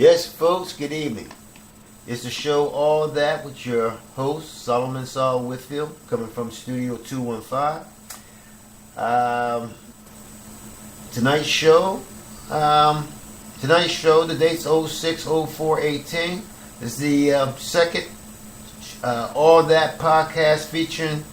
Yes, folks, good evening. It's the show All That with your host, Solomon Saul Whitfield, coming from Studio 215. Tonight's show, the date's 06/04/18. It's the second All That podcast featuring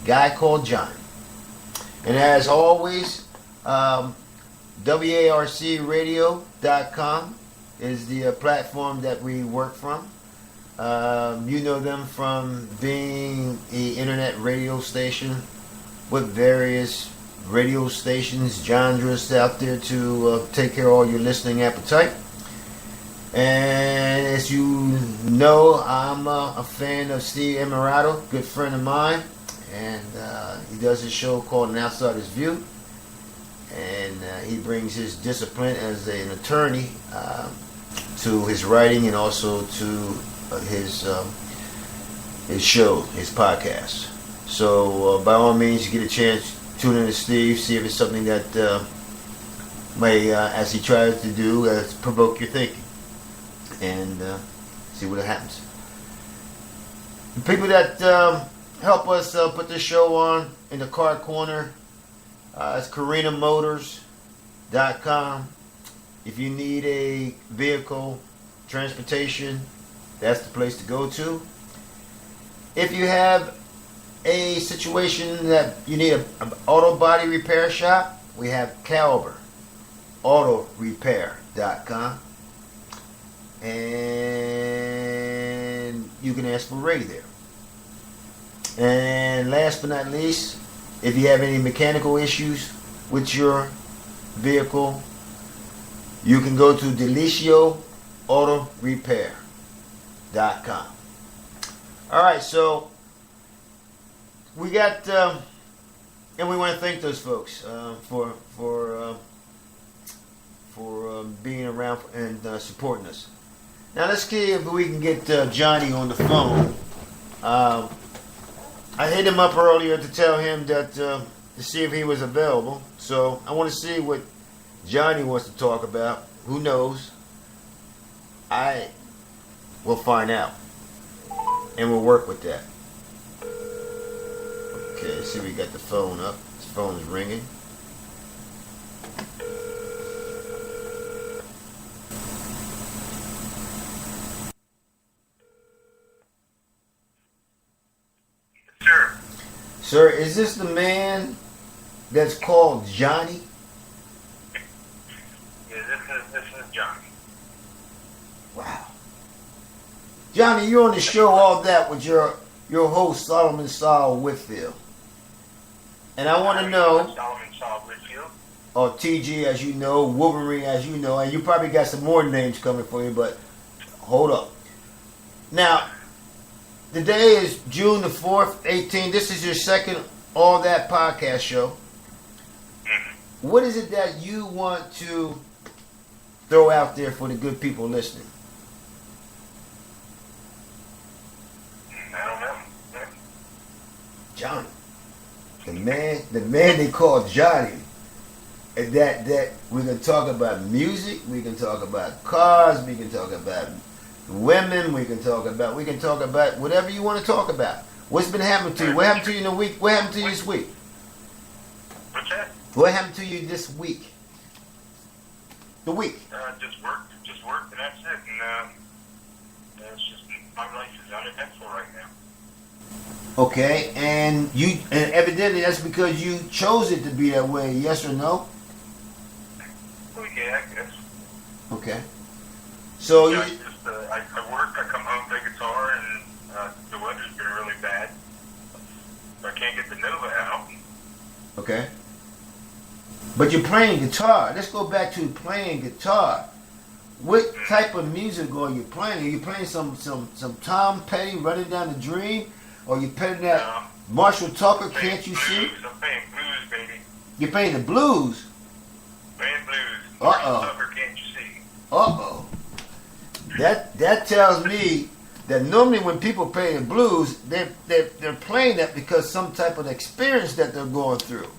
a guy called Johnny. And as always, WARCradio.com is the platform that we work from. You know them from being an internet radio station with various radio stations, genres out there to take care of all your listening appetite. And as you know, I'm a fan of Steve Emirato, good friend of mine, and he does a show called An Outsider's View, and he brings his discipline as an attorney to his writing and also to his show, his podcast. So by all means, you get a chance, tune in to Steve, see if it's something that may, as he tries to do, provoke your thinking, and see what happens. The people that help us put this show on in the car corner, it's CarinaMotors.com. If you need a vehicle, transportation, that's the place to go to. If you have a situation that you need an auto body repair shop, we have CaliberAutoRepair.com. And you can ask for Ray there. And last but not least, if you have any mechanical issues with your vehicle, you can go to DelicioAutoRepair.com. Alright, so we got, and we want to thank those folks for being around and supporting us. Now let's see if we can get Johnny on the phone. I hit him up earlier to tell him that to see if he was available. So I want to see what Johnny wants to talk about. Who knows? I will find out, and we'll work with that. Okay, see, we got the phone up. His phone is ringing. Sir, is this the man that's called Johnny? Yeah, this is Johnny. Wow. Johnny, you're on the show All That with your host, Solomon Saul Whitfield. And I want to know, Solomon Saul Whitfield. or TG as you know, Wolverine as you know, and you probably got some more names coming for you, but hold up. Now, today is June the 4th, 18. This is your second All That podcast show. What is it that you want to throw out there for the good people listening? I don't know. Johnny. The man they call Johnny. And that we can talk about music, we can talk about cars, we can talk about women, we can talk about whatever you want to talk about. What's been happening to you? What happened to you in the week? What happened to you this week? What's that? What happened to you this week? The week. Just work, and that's it. And it's just my life is uneventful right now. Okay, and evidently that's because you chose it to be that way. Yes or no? Well, yeah, I guess. Okay. So yeah, I work, I come home, play guitar, and the weather's been really bad. So I can't get the Nova out. Okay. But you're playing guitar. Let's go back to playing guitar. What type of music are you playing? Are you playing some Tom Petty, Running Down the Dream? Or are you playing that Marshall Tucker, Can't You See? I'm playing blues, baby. You're playing the blues? Playing blues. Uh-oh. Marshall Tucker, Can't You See? Uh-oh. That tells me that normally when people play the blues, they're playing that because some type of experience that they're going through.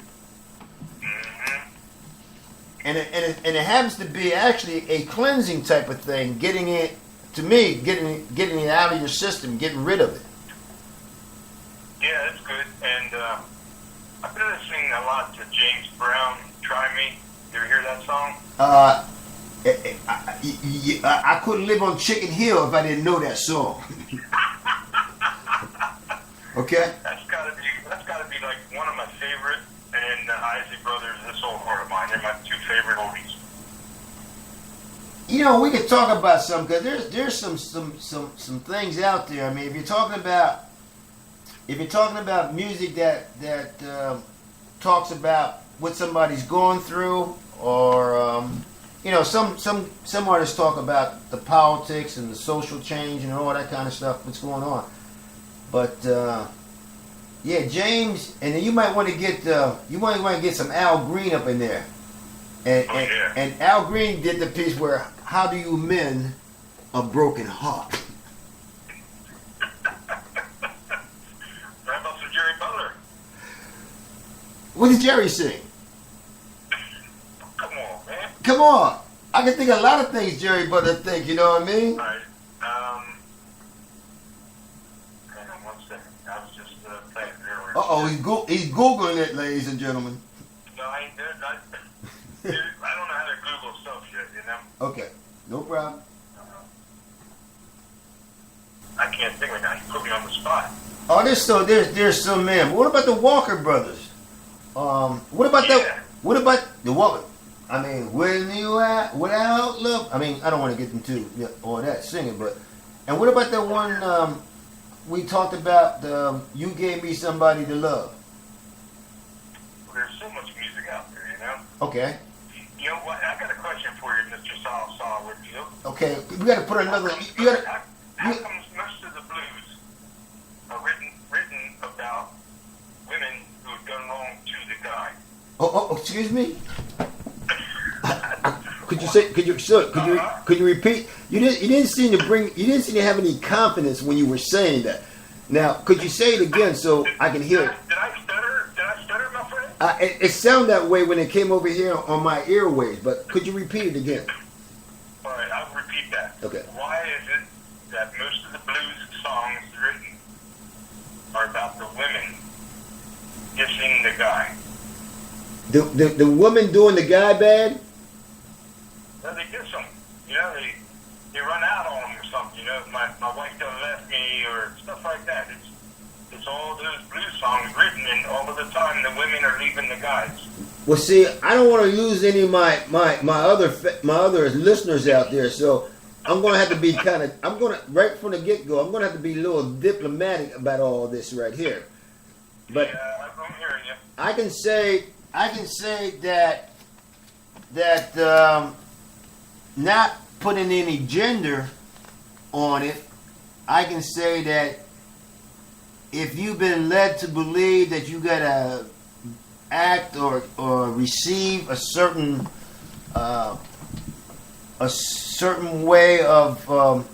Mm-hmm. it happens to be actually a cleansing type of thing. Getting it, to me, getting it out of your system, getting rid of it. Yeah, that's good. And I've been listening a lot to James Brown. Try Me. You ever hear that song? I couldn't live on Chicken Hill if I didn't know that song. Okay. That's gotta be like one of my favorite. And Isley Brothers, This Old Heart of Mine. They're my two favorite oldies. You know, we could talk about some because there's some things out there. I mean, if you're talking about music that talks about what somebody's going through, or you know, some artists talk about the politics and the social change and all that kind of stuff that's going on. But yeah, James, and then you might want to get some Al Green up in there. And Al Green did the piece where how do you mend a broken heart? What about some Jerry Butler? What did Jerry sing? Come on, man. Come on. I can think of a lot of things Jerry Butler think, you know what I mean? All right. Hang on 1 second. I was just playing earlier. Uh-oh, he's Googling it, ladies and gentlemen. No, I ain't doing that. Dude, I don't know how to Google stuff yet, you know? Okay, no problem. I can't think right now. You put me on the spot. Oh, there's some man. What about the Walker brothers? What about that? What about the Walker? I mean, when you at without love? I mean, I don't want to get into all that singing, but and what about that one we talked about? You gave me somebody to love. Well, there's so much music out there, you know. Okay. You know what? I got a question for you, Mr. Saw with you. Okay, we got to put another. How comes most of the blues are written about women who have done wrong to the guy? Oh, excuse me. Could you repeat? You didn't seem to have any confidence when you were saying that. Now, could you say it again so I can hear it? Did I stutter, my friend? It sounded that way when it came over here on my airwaves, but could you repeat it again? All right, I'll repeat that. Okay. Why is it that most of the blues songs written are about the women dissing the guy? The woman doing the guy bad? Well, they diss him. You know, they run out on him or something. You know, my wife done left me or stuff like that. It's all those blues songs written, and all of the time the women are leaving the guys. Well, see, I don't want to lose any of my other listeners out there, so I'm going to have to be right from the get-go, I'm going to have to be a little diplomatic about all this right here. But yeah, I'm hearing you. I can say that not putting any gender on it, I can say that if you've been led to believe that you gotta act or receive a certain way of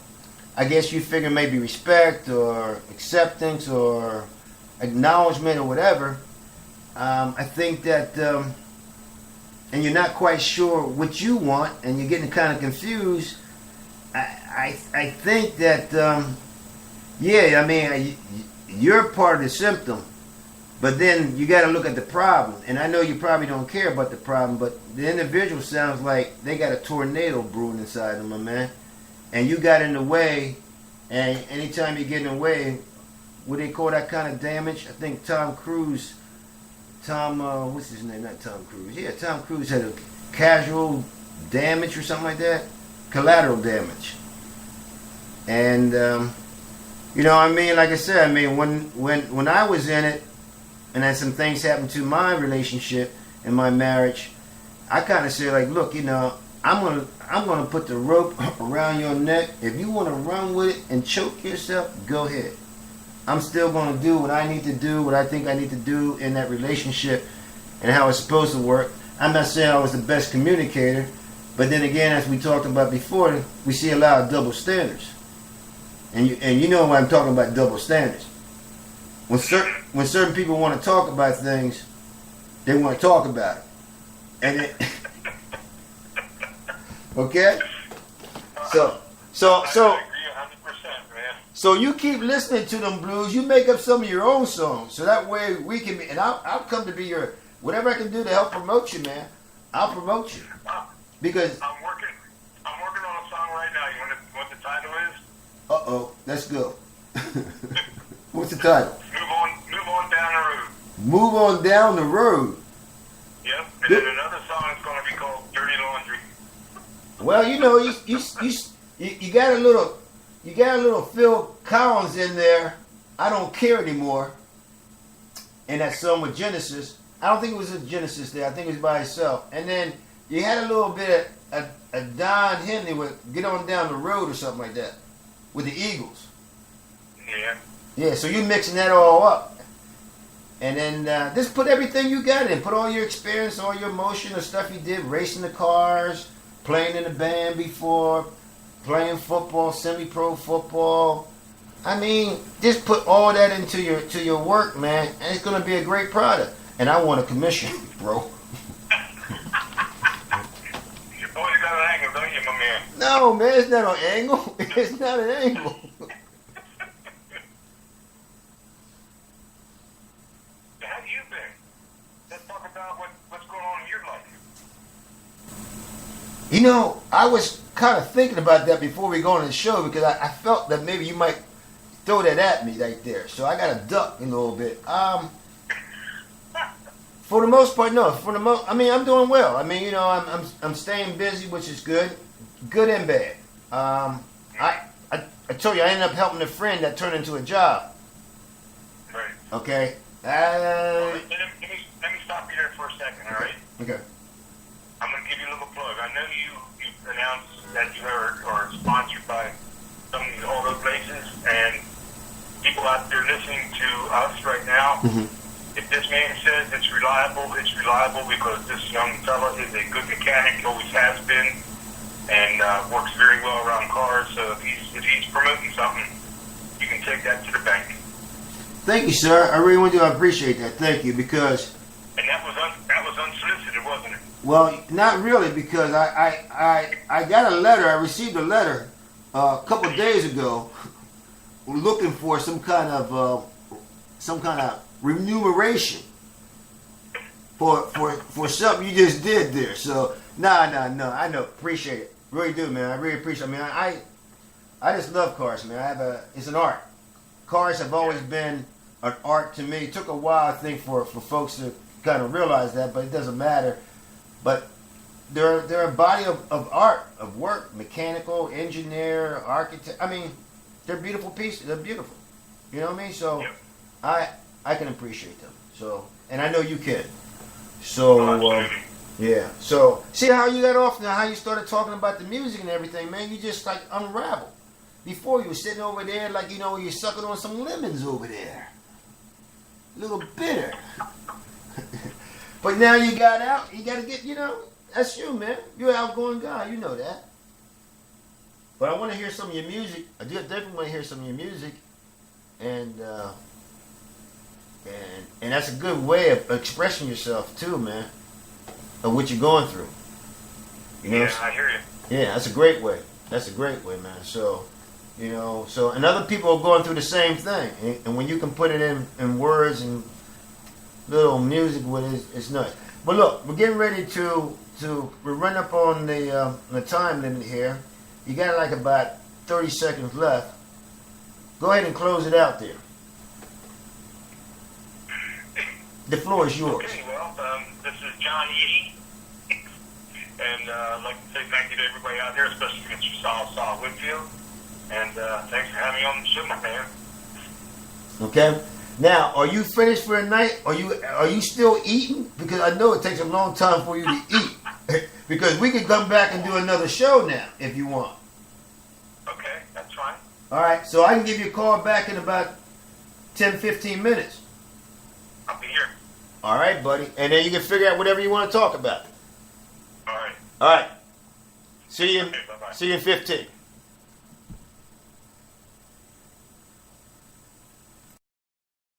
I guess you figure maybe respect or acceptance or acknowledgement or whatever, I think that and you're not quite sure what you want and you're getting kind of confused, I think that yeah, I mean, you're part of the symptom, but then you got to look at the problem. And I know you probably don't care about the problem, but the individual sounds like they got a tornado brewing inside them, my man. And you got in the way, and anytime you get in the way, what they call that kind of damage? I think what's his name? Not Tom Cruise. Yeah, Tom Cruise had a casual damage or something like that, collateral damage. And you know, I mean, like I said, I mean, when I was in it, and then some things happened to my relationship and my marriage, I kind of said, like, look, you know, I'm gonna put the rope around your neck. If you want to run with it and choke yourself, go ahead. I'm still gonna do what I need to do, what I think I need to do in that relationship, and how it's supposed to work. I'm not saying I was the best communicator, but then again, as we talked about before, we see a lot of double standards. And you know what I'm talking about, double standards. When certain people want to talk about things, they want to talk about it. Okay? So I agree 100%, man. so you keep listening to them blues. You make up some of your own songs, so that way we can be. And I'll come to be your whatever I can do to help promote you, man. I'll promote you because. I'm working on a song right now. You want to what the title is? Let's go. What's the title? Move on down the road. Move on down the road. Yep. And then another song is going to be called Dirty Laundry. Well, you know, you got a little Phil Collins in there. I don't care anymore. And that song with Genesis. I don't think it was a Genesis there. I think it was by itself. And then you had a little bit of a Don Henley with Get On Down the Road or something like that with the Eagles. Yeah. Yeah, so you're mixing that all up. And then just put everything you got in. Put all your experience, all your emotion, the stuff you did, racing the cars, playing in the band before, playing football, semi-pro football. I mean, just put all that into your work, man, and it's going to be a great product. And I want a commission, bro. You always got an angle, don't you, my man? No, man, it's not an angle. It's not an angle. How have you been? Let's talk about what's going on in your life. You know, I was kind of thinking about that before we go on the show because I felt that maybe you might throw that at me right there. So I got to duck a little bit. For the most part, no. I mean, I'm doing well. I mean, you know, I'm staying busy, which is good and bad. I told you I ended up helping a friend that turned into a job. Right. Okay. Let me stop you there for a second, all right? Okay. I'm going to give you a little plug. I know you announced that you are sponsored by all those places, and people out there listening to us right now, if this man says it's reliable because this young fella is a good mechanic, always has been, and works very well around cars. So if he's promoting something, you can take that to the bank. Thank you, sir. I really do appreciate that. Thank you, because. And that was unsolicited, wasn't it? Well, not really, because I got a letter. I received a letter a couple of days ago, looking for some kind of remuneration for something you just did there. So no, I know, appreciate it, really do, man. I really appreciate it. I mean, I just love cars, man. It's an art. Cars have always been an art to me. It took a while, I think, for folks to kind of realize that, but it doesn't matter. But they're a body of art, of work, mechanical, engineer, architect. I mean, they're beautiful pieces. They're beautiful. You know what I mean? So I can appreciate them. So, and I know you can. So yeah. So see how you got off now, how you started talking about the music and everything, man. You just like unraveled. Before you were sitting over there like, you know, you're sucking on some lemons over there. A little bitter. But now you got out, you got to get, you know, that's you, man. You're an outgoing guy, you know that. But I want to hear some of your music. I do definitely want to hear some of your music. And that's a good way of expressing yourself too, man. Of what you're going through. You know? Yeah, I hear you. Yeah, that's a great way. That's a great way, man. So, you know, and other people are going through the same thing. And when you can put it in words and little music with it, it's nice. But look, we're getting ready we're running up on the time limit here. You got like about 30 seconds left. Go ahead and close it out there. The floor is yours. Okay, well, this is Johnnie. And I'd like to say thank you to everybody out there, especially Mr. Saul Whitfield. And thanks for having me on the show, my man. Okay. Now, are you finished for the night? Are you still eating? Because I know it takes a long time for you to eat. Because we can come back and do another show now if you want. Okay, that's fine. All right. So I can give you a call back in about 10, 15 minutes. I'll be here. All right, buddy. And then you can figure out whatever you want to talk about. All right. All right. See you. Okay, bye-bye. See you in 15.